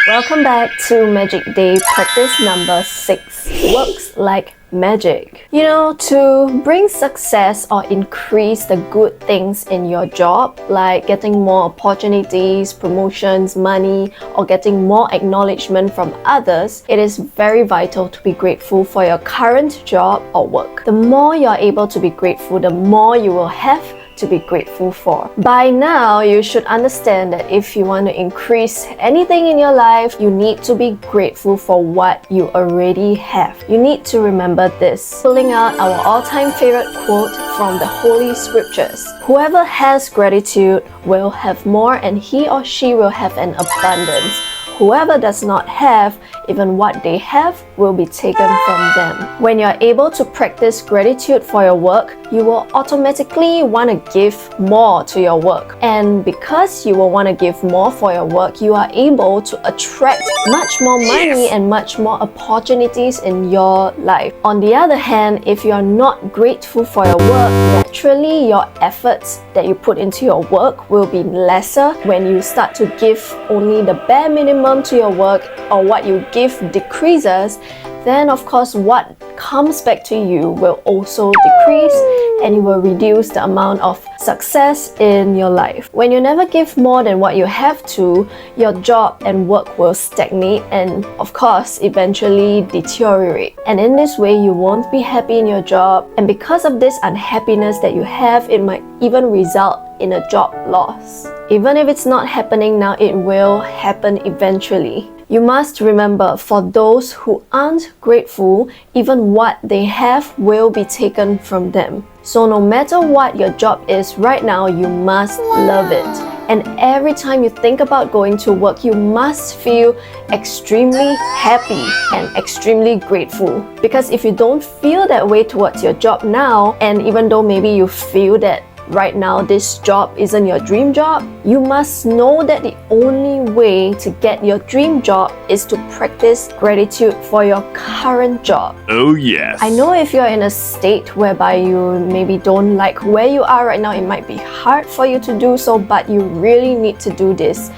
Welcome back to Magic Day practice number 6. Works like magic. To bring success or increase the good things in your job, like getting more opportunities, promotions, money, or getting more acknowledgement from others, it is very vital to be grateful for your current job or work. The more you're able to be grateful, the more you will have to be grateful for. By now, you should understand that if you want to increase anything in your life, you need to be grateful for what you already have. You need to remember this. Pulling out our all-time favorite quote from the Holy Scriptures. Whoever has gratitude will have more, and he or she will have an abundance. Whoever does not have, even what they have will be taken from them. When you're able to practice gratitude for your work, you will automatically want to give more to your work. And because you will want to give more for your work, you are able to attract much more money and much more opportunities in your life. On the other hand, if you are not grateful for your work, naturally your efforts that you put into your work will be lesser. When you start to give only the bare minimum to your work, or what you give decreases, then of course what comes back to you will also decrease, and you will reduce the amount of success in your life. When you never give more than what you have to, your job and work will stagnate and of course eventually deteriorate. And in this way, you won't be happy in your job, and because of this unhappiness that you have, it might even result in a job loss. Even if it's not happening now, it will happen eventually. You must remember, for those who aren't grateful, even what they have will be taken from them. So no matter what your job is right now, you must love it. And every time you think about going to work, you must feel extremely happy and extremely grateful. Because if you don't feel that way towards your job now, and even though maybe you feel that right now this job isn't your dream job, you must know that the only way to get your dream job is to practice gratitude for your current job. Oh yes. I know if you're in a state whereby you maybe don't like where you are right now, it might be hard for you to do so, but you really need to do this.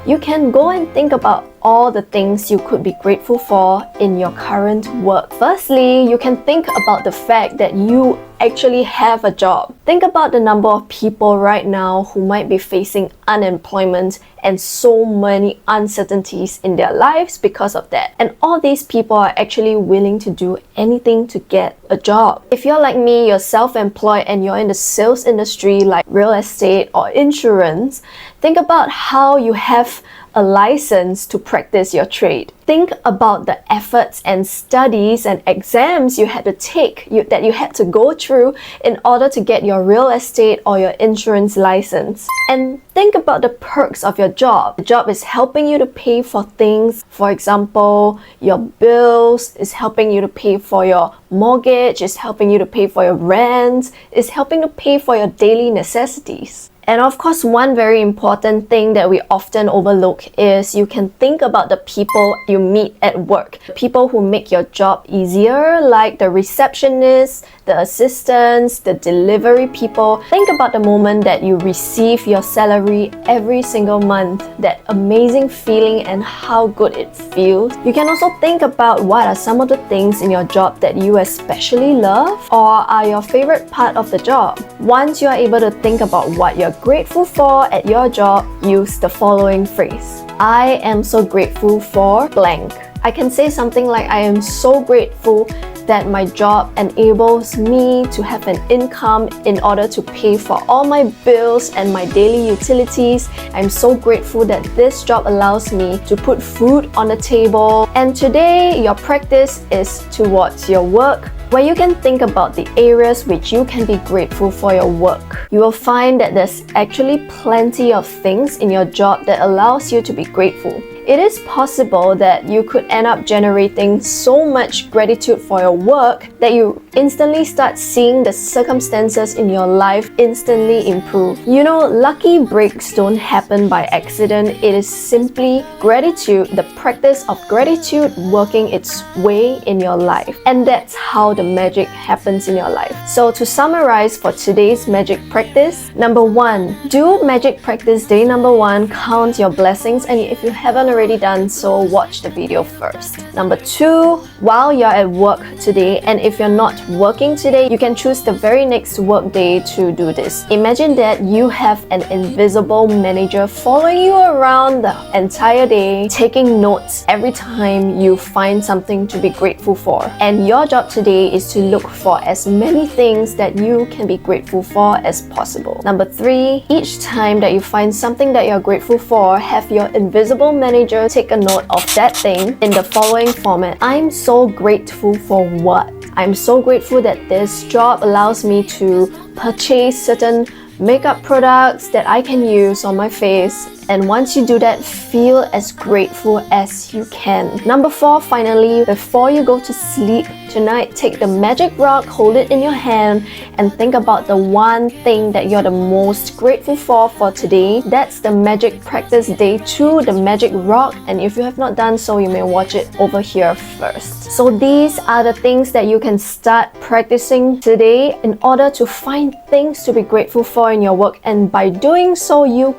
You can go and think about all the things you could be grateful for in your current work. Firstly, you can think about the fact that you actually have a job. Think about the number of people right now who might be facing unemployment and so many uncertainties in their lives because of that. And all these people are actually willing to do anything to get a job. If you're like me, you're self-employed and you're in the sales industry like real estate or insurance, think about how you have a license to practice your trade. Think about the efforts and studies and exams you had to take, that you had to go through in order to get your real estate or your insurance license. And think about the perks of your job. The job is helping you to pay for things. For example, your bills, is helping you to pay for your mortgage, is helping you to pay for your rent, is helping to pay for your daily necessities. And of course, one very important thing that we often overlook is you can think about the people you meet at work. People who make your job easier, like the receptionists, the assistants, the delivery people. Think about the moment that you receive your salary every single month, that amazing feeling and how good it feels. You can also think about what are some of the things in your job that you especially love or are your favorite part of the job. Once you are able to think about what you're grateful for at your job, use the following phrase. I am so grateful for blank. I can say something like, I am so grateful that my job enables me to have an income in order to pay for all my bills and my daily utilities. I'm so grateful that this job allows me to put food on the table. And today, your practice is towards your work, where you can think about the areas which you can be grateful for your work. You will find that there's actually plenty of things in your job that allows you to be grateful. It is possible that you could end up generating so much gratitude for your work that you instantly start seeing the circumstances in your life instantly improve. Lucky breaks don't happen by accident. It is simply gratitude, the practice of gratitude working its way in your life. And that's how the magic happens in your life. So to summarize for today's magic practice, number 1, do magic practice day number 1, count your blessings. And if you haven't already done so, watch the video first. Number 2, while you're at work today, and if you're not working today, you can choose the very next work day to do this. Imagine that you have an invisible manager following you around the entire day, taking notes every time you find something to be grateful for. And your job today is to look for as many things that you can be grateful for as possible. Number 3, each time that you find something that you're grateful for, have your invisible manager take a note of that thing in the following format. I'm so grateful for what? I'm so grateful that this job allows me to purchase certain makeup products that I can use on my face. And once you do that, feel as grateful as you can. Number 4, finally, before you go to sleep tonight, take the magic rock, hold it in your hand, and think about the one thing that you're the most grateful for today. That's the magic practice day 2, the magic rock. And if you have not done so, you may watch it over here first. So these are the things that you can start practicing today in order to find things to be grateful for in your work. And by doing so, you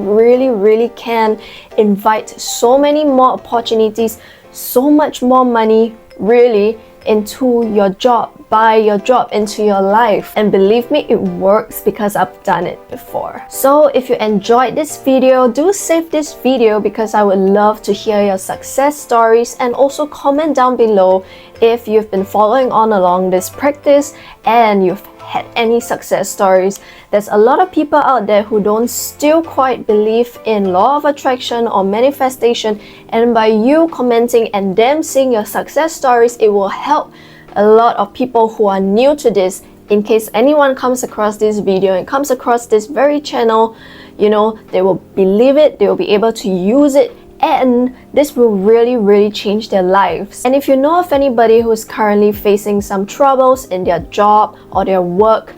really can invite so many more opportunities, so much more money really into your job, by your job into your life. And believe me, it works because I've done it before. So if you enjoyed this video, do save this video because I would love to hear your success stories, and also comment down below if you've been following on along this practice and you've had any success stories. There's a lot of people out there who don't still quite believe in law of attraction or manifestation, and by you commenting and them seeing your success stories, it will help a lot of people who are new to this. In case anyone comes across this video and comes across this very channel, they will believe it, they will be able to use it, and this will really change their lives. And if you know of anybody who is currently facing some troubles in their job or their work,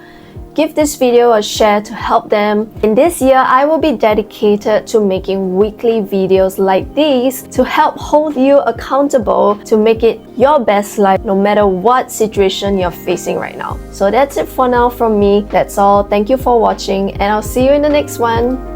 give this video a share to help them. In this year, I will be dedicated to making weekly videos like these to help hold you accountable to make it your best life no matter what situation you're facing right now. So that's it for now from me. That's all. Thank you for watching, and I'll see you in the next one.